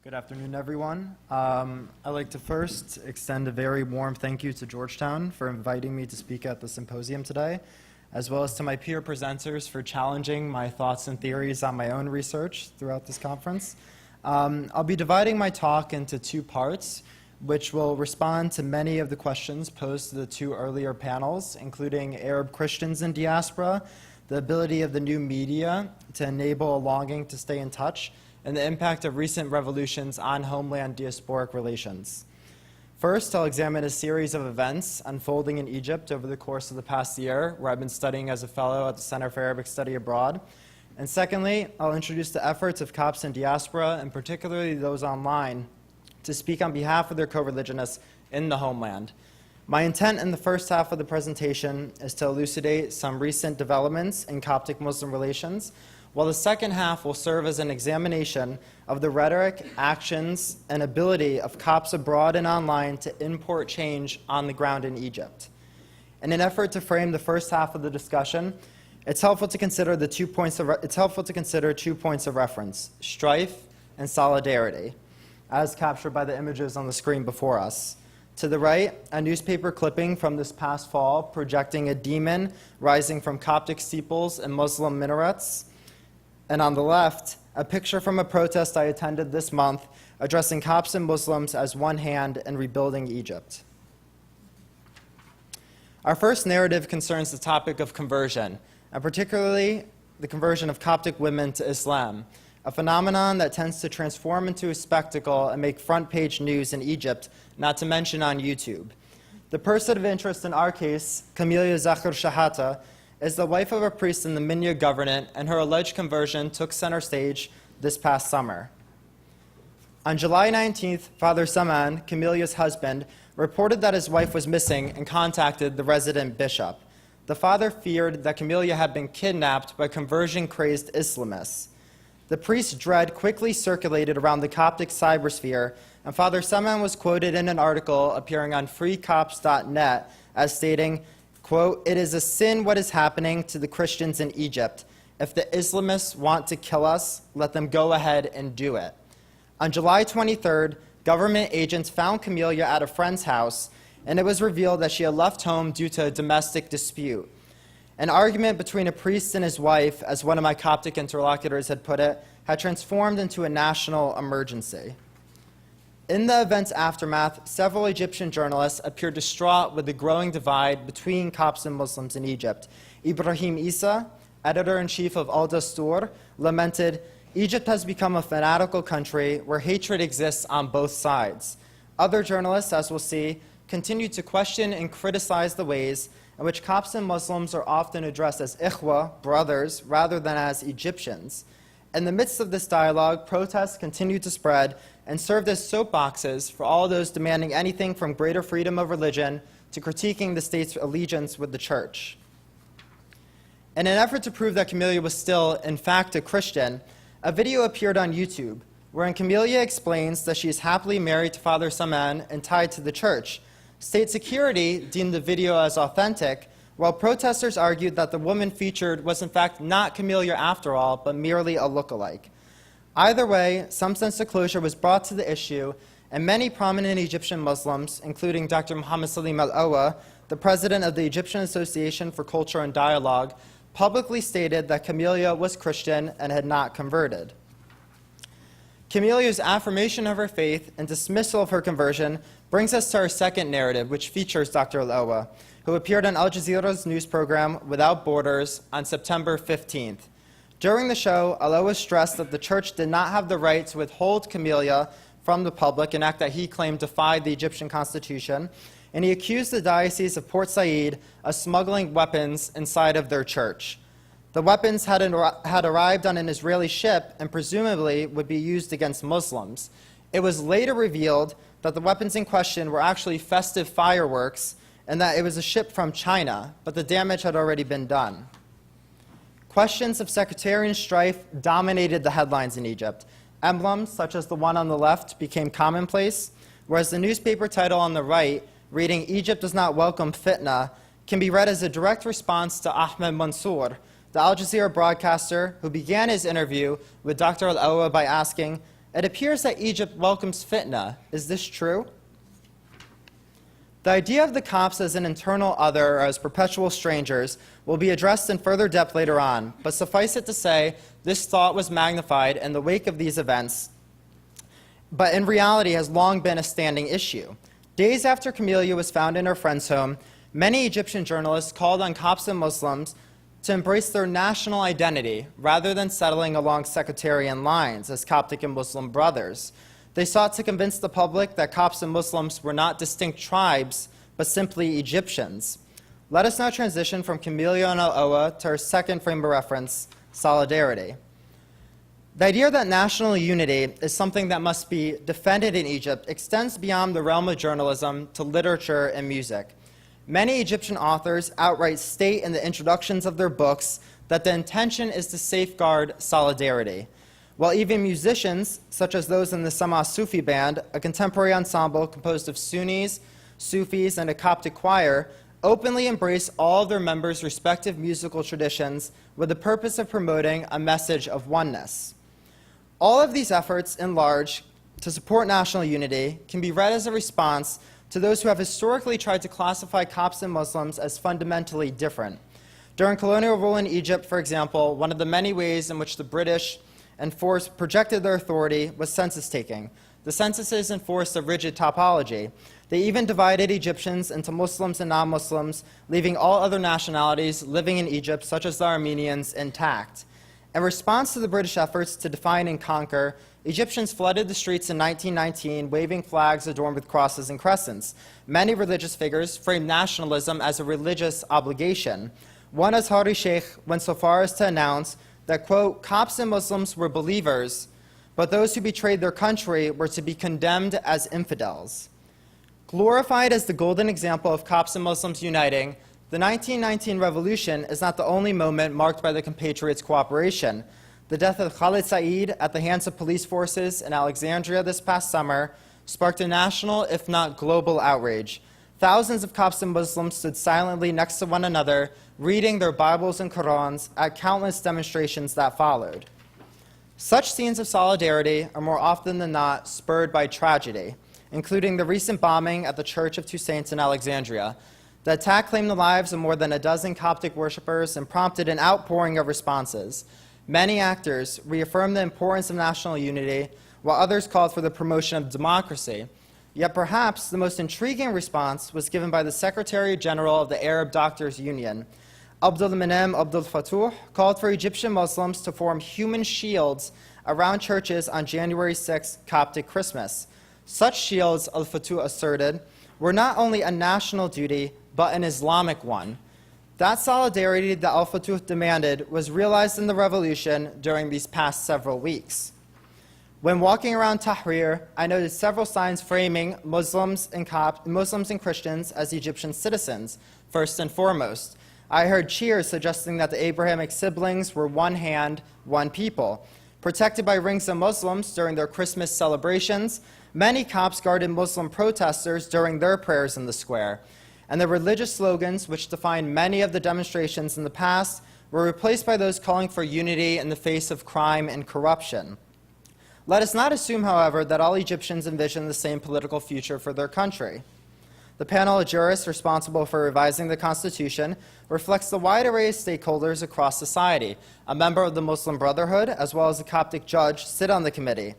Good afternoon, everyone. I'd like to first extend a very warm thank you to Georgetown for inviting me to speak at the symposium today, as well as to my peer presenters for challenging my thoughts and theories on my own research throughout this conference. I'll be dividing my talk into two parts, which will respond to many of the questions posed to the two earlier panels, including Arab Christians in diaspora, the ability of the new media to enable a longing to stay in touch, and the impact of recent revolutions on homeland diasporic relations. First, I'll examine a series of events unfolding in Egypt over the course of the past year, where I've been studying as a fellow at the Center for Arabic Study Abroad. And secondly, I'll introduce the efforts of Copts in diaspora, and particularly those online, to speak on behalf of their co-religionists in the homeland. My intent in the first half of the presentation is to elucidate some recent developments in Coptic-Muslim relations, while the second half will serve as an examination of the rhetoric, actions, and ability of Copts abroad and online to import change on the ground in Egypt. In an effort to frame the first half of the discussion, it's helpful to consider 2 points of reference: strife and solidarity, as captured by the images on the screen before us. To the right, a newspaper clipping from this past fall projecting a demon rising from Coptic steeples and Muslim minarets. And on the left, a picture from a protest I attended this month addressing Copts and Muslims as one hand in rebuilding Egypt. Our first narrative concerns the topic of conversion, and particularly the conversion of Coptic women to Islam, a phenomenon that tends to transform into a spectacle and make front-page news in Egypt, not to mention on YouTube. The person of interest in our case, Camelia Zakhir Shahata, is the wife of a priest in the Minya government, and her alleged conversion took center stage this past summer. On July 19th, Father Saman, Camelia's husband, reported that his wife was missing and contacted the resident bishop. The father feared that Camelia had been kidnapped by conversion-crazed Islamists. The priest's dread quickly circulated around the Coptic cybersphere, and Father Saman was quoted in an article appearing on freecopts.net as stating, quote, "It is a sin what is happening to the Christians in Egypt. If the Islamists want to kill us, let them go ahead and do it." On July 23rd, government agents found Camelia at a friend's house, and it was revealed that she had left home due to a domestic dispute. An argument between a priest and his wife, as one of my Coptic interlocutors had put it, had transformed into a national emergency. In the event's aftermath, several Egyptian journalists appeared distraught with the growing divide between Copts and Muslims in Egypt. Ibrahim Isa, editor-in-chief of Al Dastur, lamented, "Egypt has become a fanatical country where hatred exists on both sides." Other journalists, as we'll see, continued to question and criticize the ways in which Copts and Muslims are often addressed as ikhwa, brothers, rather than as Egyptians. In the midst of this dialogue, protests continued to spread and served as soapboxes for all those demanding anything from greater freedom of religion to critiquing the state's allegiance with the church. In an effort to prove that Camelia was still, in fact, a Christian, a video appeared on YouTube wherein Camelia explains that she is happily married to Father Saman and tied to the church. State security deemed the video as authentic, while protesters argued that the woman featured was in fact not Camelia after all, but merely a lookalike. Either way, some sense of closure was brought to the issue, and many prominent Egyptian Muslims, including Dr. Muhammad Salim al-Awa, the president of the Egyptian Association for Culture and Dialogue, publicly stated that Camelia was Christian and had not converted. Camelia's affirmation of her faith and dismissal of her conversion brings us to our second narrative, which features Dr. al-Awa, who appeared on Al Jazeera's news program Without Borders on September 15th. During the show, al-Awa stressed that the church did not have the right to withhold Camelia from the public, an act that he claimed defied the Egyptian constitution, and he accused the Diocese of Port Said of smuggling weapons inside of their church. The weapons had arrived on an Israeli ship and presumably would be used against Muslims. It was later revealed that the weapons in question were actually festive fireworks and that it was a ship from China, but the damage had already been done. Questions of sectarian strife dominated the headlines in Egypt. Emblems, such as the one on the left, became commonplace, whereas the newspaper title on the right, reading "Egypt does not welcome fitna," can be read as a direct response to Ahmed Mansour, the Al Jazeera broadcaster who began his interview with Dr. al-Awa by asking, It appears that Egypt welcomes fitna. Is this true? The idea of the Copts as an internal other or as perpetual strangers will be addressed in further depth later on, but suffice it to say, this thought was magnified in the wake of these events, but in reality has long been a standing issue. Days after Camellia was found in her friend's home, many Egyptian journalists called on Copts and Muslims to embrace their national identity rather than settling along sectarian lines as Coptic and Muslim brothers. They sought to convince the public that Copts and Muslims were not distinct tribes, but simply Egyptians. Let us now transition from Camellia and Al-Owa to our second frame of reference, solidarity. The idea that national unity is something that must be defended in Egypt extends beyond the realm of journalism to literature and music. Many Egyptian authors outright state in the introductions of their books that the intention is to safeguard solidarity, while even musicians, such as those in the Sama Sufi Band, a contemporary ensemble composed of Sunnis, Sufis, and a Coptic choir, openly embrace all of their members' respective musical traditions with the purpose of promoting a message of oneness. All of these efforts, in large, to support national unity can be read as a response to those who have historically tried to classify Copts and Muslims as fundamentally different. During colonial rule in Egypt, for example, one of the many ways in which the British projected their authority was census taking. The censuses enforced a rigid topology. They even divided Egyptians into Muslims and non-Muslims, leaving all other nationalities living in Egypt, such as the Armenians, intact. In response to the British efforts to define and conquer, Egyptians flooded the streets in 1919, waving flags adorned with crosses and crescents. Many religious figures framed nationalism as a religious obligation. One Azhari sheikh went so far as to announce that, quote, Copts and Muslims were believers, but those who betrayed their country were to be condemned as infidels. Glorified as the golden example of Copts and Muslims uniting, the 1919 revolution is not the only moment marked by the compatriots' cooperation. The death of Khalid Said at the hands of police forces in Alexandria this past summer sparked a national, if not global, outrage. Thousands of Copts and Muslims stood silently next to one another, reading their Bibles and Qurans at countless demonstrations that followed. Such scenes of solidarity are more often than not spurred by tragedy, including the recent bombing at the Church of Two Saints in Alexandria. The attack claimed the lives of more than a dozen Coptic worshippers and prompted an outpouring of responses. Many actors reaffirmed the importance of national unity, while others called for the promotion of democracy. Yet perhaps the most intriguing response was given by the Secretary General of the Arab Doctors Union. Abdul Menem Abdul Fatouh called for Egyptian Muslims to form human shields around churches on January 6th, Coptic Christmas. Such shields, Al-Fatouh asserted, were not only a national duty, but an Islamic one. That solidarity that Al-Fatouh demanded was realized in the revolution during these past several weeks. When walking around Tahrir, I noted several signs framing Muslims and Christians as Egyptian citizens, first and foremost. I heard cheers suggesting that the Abrahamic siblings were one hand, one people. Protected by rings of Muslims during their Christmas celebrations, many Copts guarded Muslim protesters during their prayers in the square. And the religious slogans which defined many of the demonstrations in the past were replaced by those calling for unity in the face of crime and corruption. Let us not assume, however, that all Egyptians envision the same political future for their country. The panel of jurists responsible for revising the Constitution reflects the wide array of stakeholders across society. A member of the Muslim Brotherhood, as well as a Coptic judge, sit on the committee.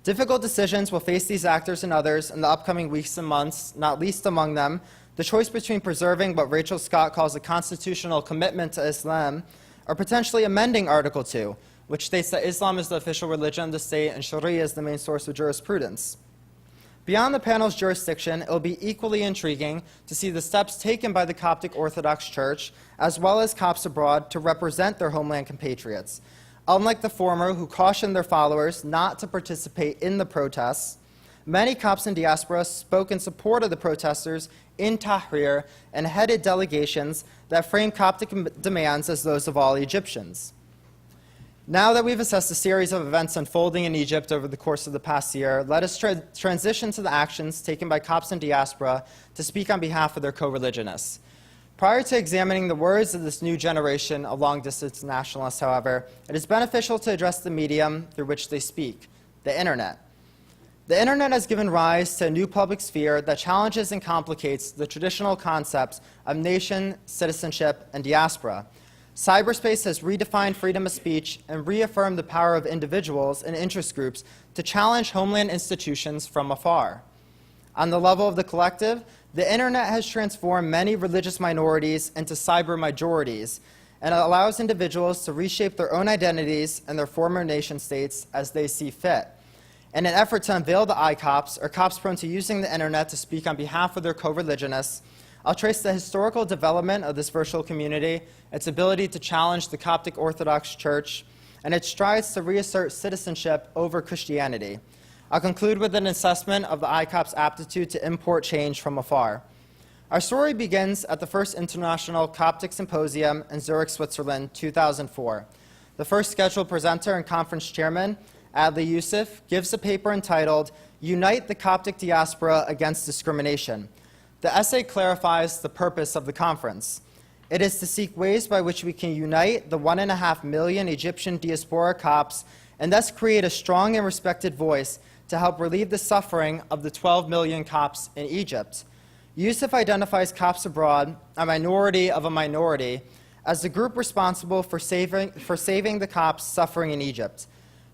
Difficult decisions will face these actors and others in the upcoming weeks and months, not least among them the choice between preserving what Rachel Scott calls a constitutional commitment to Islam or potentially amending Article 2, which states that Islam is the official religion of the state and Sharia is the main source of jurisprudence. Beyond the panel's jurisdiction, it will be equally intriguing to see the steps taken by the Coptic Orthodox Church, as well as Copts abroad, to represent their homeland compatriots. Unlike the former, who cautioned their followers not to participate in the protests, many Copts in diaspora spoke in support of the protesters in Tahrir and headed delegations that framed Coptic demands as those of all Egyptians. Now that we've assessed a series of events unfolding in Egypt over the course of the past year, let us transition to the actions taken by Copts in diaspora to speak on behalf of their co-religionists. Prior to examining the words of this new generation of long-distance nationalists, however, it is beneficial to address the medium through which they speak, the internet. The internet has given rise to a new public sphere that challenges and complicates the traditional concepts of nation, citizenship, and diaspora. Cyberspace has redefined freedom of speech and reaffirmed the power of individuals and interest groups to challenge homeland institutions from afar. On the level of the collective, the internet has transformed many religious minorities into cyber majorities, and it allows individuals to reshape their own identities and their former nation states as they see fit. In an effort to unveil the iCopts, or cops prone to using the internet to speak on behalf of their co-religionists, I'll trace the historical development of this virtual community, its ability to challenge the Coptic Orthodox Church, and its strides to reassert citizenship over Christianity. I'll conclude with an assessment of the iCopts' aptitude to import change from afar. Our story begins at the first International Coptic Symposium in Zurich, Switzerland, 2004. The first scheduled presenter and conference chairman, Adli Youssef, gives a paper entitled, "Unite the Coptic Diaspora Against Discrimination." The essay clarifies the purpose of the conference. It is to seek ways by which we can unite the 1.5 million Egyptian diaspora Copts and thus create a strong and respected voice to help relieve the suffering of the 12 million Copts in Egypt. Youssef identifies Copts abroad, a minority of a minority, as the group responsible for saving the Copts suffering in Egypt.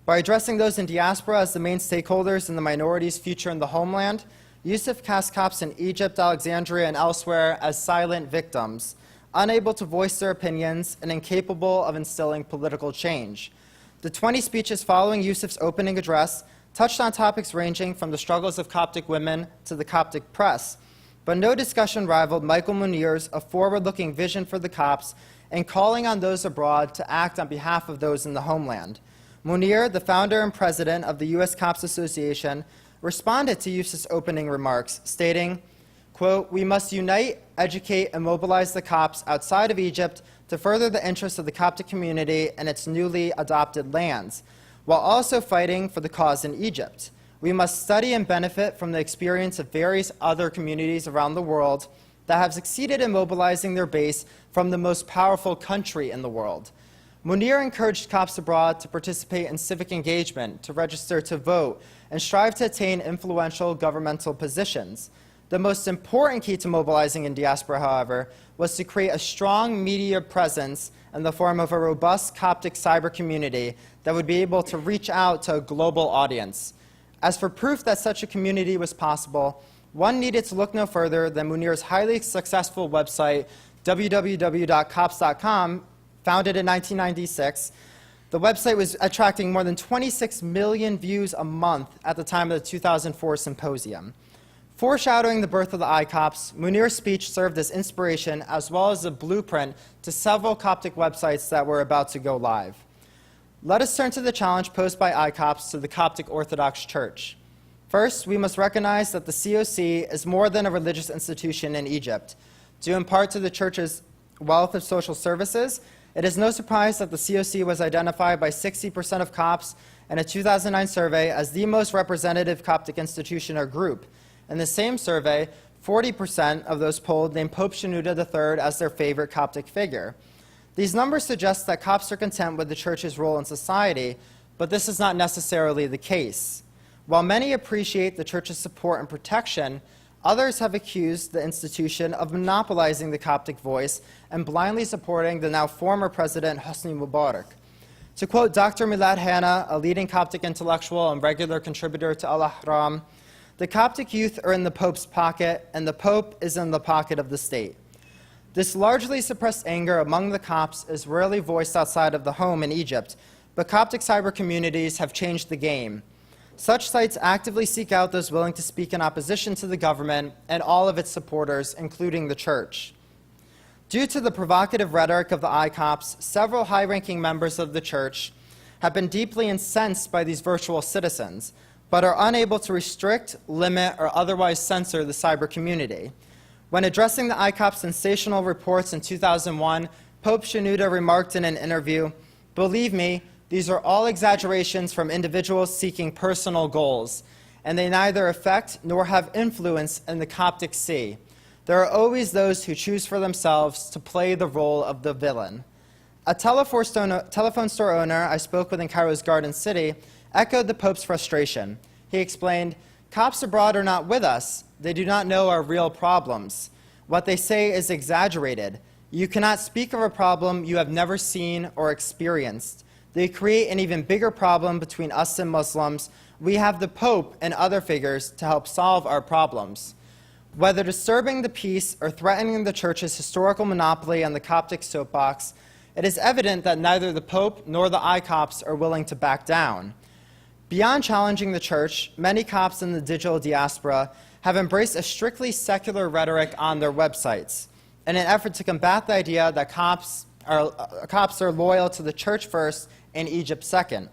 By addressing those in diaspora as the main stakeholders in the minority's future in the homeland, Youssef casts Copts in Egypt, Alexandria, and elsewhere as silent victims, unable to voice their opinions and incapable of instilling political change. The 20 speeches following Youssef's opening address touched on topics ranging from the struggles of Coptic women to the Coptic press, but no discussion rivaled Michael Munir's a forward-looking vision for the Copts and calling on those abroad to act on behalf of those in the homeland. Munir, the founder and president of the U.S. Copts Association, responded to Youssef's opening remarks, stating, quote, "We must unite, educate, and mobilize the Copts outside of Egypt to further the interests of the Coptic community and its newly adopted lands, while also fighting for the cause in Egypt. We must study and benefit from the experience of various other communities around the world that have succeeded in mobilizing their base from the most powerful country in the world." Munir encouraged Copts abroad to participate in civic engagement, to register to vote, and strive to attain influential governmental positions. The most important key to mobilizing in diaspora, however, was to create a strong media presence in the form of a robust Coptic cyber community that would be able to reach out to a global audience. As for proof that such a community was possible, one needed to look no further than Munir's highly successful website, www.copts.com, founded in 1996. The website was attracting more than 26 million views a month at the time of the 2004 symposium. Foreshadowing the birth of the iCopts, Munir's speech served as inspiration as well as a blueprint to several Coptic websites that were about to go live. Let us turn to the challenge posed by iCopts to the Coptic Orthodox Church. First, we must recognize that the COC is more than a religious institution in Egypt. Due in part to the Church's wealth of social services, it is no surprise that the COC was identified by 60% of Copts in a 2009 survey as the most representative Coptic institution or group. In the same survey, 40% of those polled named Pope Shenouda III as their favorite Coptic figure. These numbers suggest that Copts are content with the Church's role in society, but this is not necessarily the case. While many appreciate the Church's support and protection, others have accused the institution of monopolizing the Coptic voice and blindly supporting the now former president Hosni Mubarak. To quote Dr. Milad Hanna, a leading Coptic intellectual and regular contributor to Al-Ahram, "The Coptic youth are in the Pope's pocket, and the Pope is in the pocket of the state." This largely suppressed anger among the Copts is rarely voiced outside of the home in Egypt, but Coptic cyber communities have changed the game. Such sites actively seek out those willing to speak in opposition to the government and all of its supporters, including the Church. Due to the provocative rhetoric of the iCopts, several high-ranking members of the Church have been deeply incensed by these virtual citizens, but are unable to restrict, limit, or otherwise censor the cyber community. When addressing the iCopts' sensational reports in 2001, Pope Shenouda remarked in an interview, "Believe me, these are all exaggerations from individuals seeking personal goals, and they neither affect nor have influence in the Coptic Sea. There are always those who choose for themselves to play the role of the villain." A telephone store owner I spoke with in Cairo's Garden City echoed the Pope's frustration. He explained, "Copts abroad are not with us. They do not know our real problems. What they say is exaggerated. You cannot speak of a problem you have never seen or experienced. They create an even bigger problem between us and Muslims. We have the Pope and other figures to help solve our problems." Whether disturbing the peace or threatening the Church's historical monopoly on the Coptic soapbox, it is evident that neither the Pope nor the iCopts are willing to back down. Beyond challenging the Church, many Copts in the digital diaspora have embraced a strictly secular rhetoric on their websites in an effort to combat the idea that Copts are loyal to the Church first and Egypt second.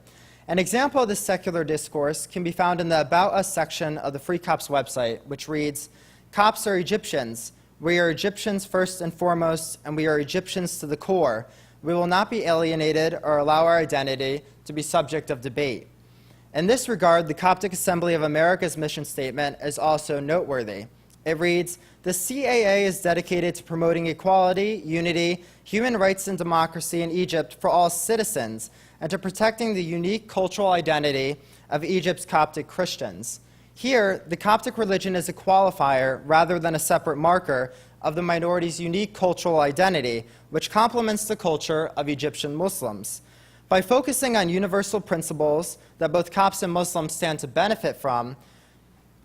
An example of this secular discourse can be found in the About Us section of the Free Copts website, which reads, "Copts are Egyptians. We are Egyptians first and foremost, and we are Egyptians to the core. We will not be alienated or allow our identity to be subject of debate." In this regard, the Coptic Assembly of America's mission statement is also noteworthy. It reads, "The CAA is dedicated to promoting equality, unity, human rights, and democracy in Egypt for all citizens, and to protecting the unique cultural identity of Egypt's Coptic Christians." Here, the Coptic religion is a qualifier rather than a separate marker of the minority's unique cultural identity, which complements the culture of Egyptian Muslims. By focusing on universal principles that both Copts and Muslims stand to benefit from,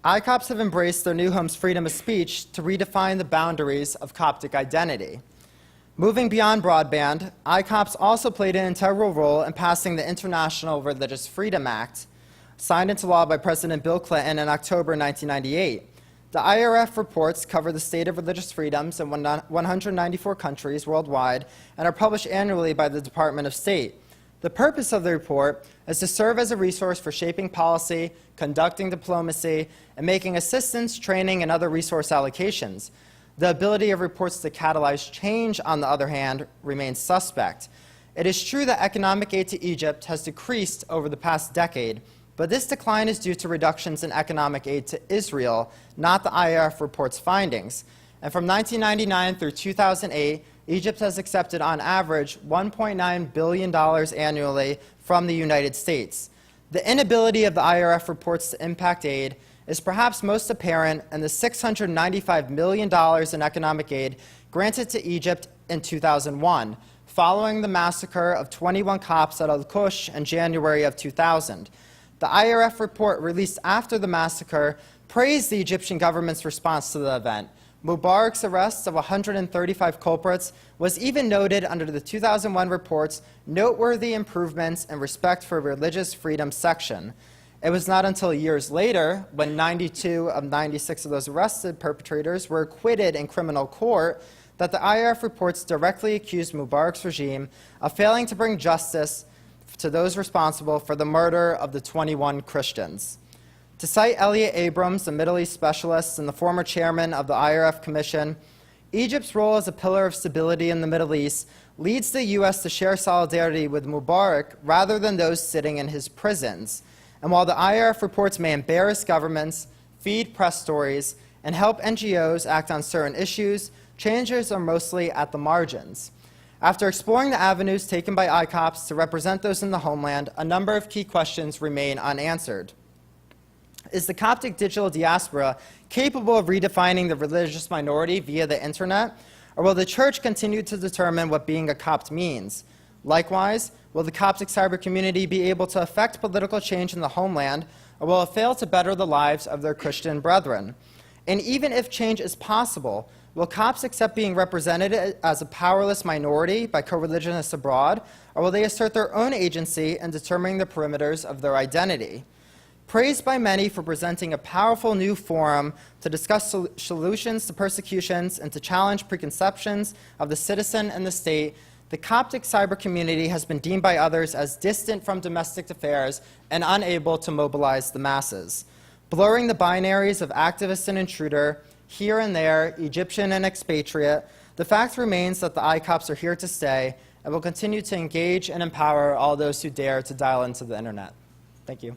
iCopts have embraced their new home's freedom of speech to redefine the boundaries of Coptic identity. Moving beyond broadband, iCopts also played an integral role in passing the International Religious Freedom Act, signed into law by President Bill Clinton in October 1998. The IRF reports cover the state of religious freedoms in 194 countries worldwide and are published annually by the Department of State. The purpose of the report is to serve as a resource for shaping policy, conducting diplomacy, and making assistance, training, and other resource allocations. The ability of reports to catalyze change, on the other hand, remains suspect. It is true that economic aid to Egypt has decreased over the past decade, but this decline is due to reductions in economic aid to Israel, not the IRF report's findings. And from 1999 through 2008, Egypt has accepted on average $1.9 billion annually from the United States. The inability of the IRF reports to impact aid is perhaps most apparent in the $695 million in economic aid granted to Egypt in 2001, following the massacre of 21 Copts at Al-Kush in January of 2000. The IRF report released after the massacre praised the Egyptian government's response to the event. Mubarak's arrest of 135 culprits was even noted under the 2001 report's noteworthy improvements in respect for religious freedom section. It was not until years later, when 92 of 96 of those arrested perpetrators were acquitted in criminal court, that the IRF reports directly accused Mubarak's regime of failing to bring justice to those responsible for the murder of the 21 Christians. To cite Elliot Abrams, the Middle East specialist and the former chairman of the IRF Commission, Egypt's role as a pillar of stability in the Middle East leads the U.S. to share solidarity with Mubarak rather than those sitting in his prisons. And while the IRF reports may embarrass governments, feed press stories, and help NGOs act on certain issues, changes are mostly at the margins. After exploring the avenues taken by iCopts to represent those in the homeland, a number of key questions remain unanswered. Is the Coptic digital diaspora capable of redefining the religious minority via the internet, or will the Church continue to determine what being a Copt means? Likewise, will the Coptic cyber community be able to affect political change in the homeland, or will it fail to better the lives of their Christian brethren? And even if change is possible, will Copts accept being represented as a powerless minority by co-religionists abroad, or will they assert their own agency in determining the perimeters of their identity? Praised by many for presenting a powerful new forum to discuss solutions to persecutions and to challenge preconceptions of the citizen and the state, the Coptic cyber community has been deemed by others as distant from domestic affairs and unable to mobilize the masses. Blurring the binaries of activist and intruder, here and there, Egyptian and expatriate, the fact remains that the iCopts are here to stay and will continue to engage and empower all those who dare to dial into the internet. Thank you.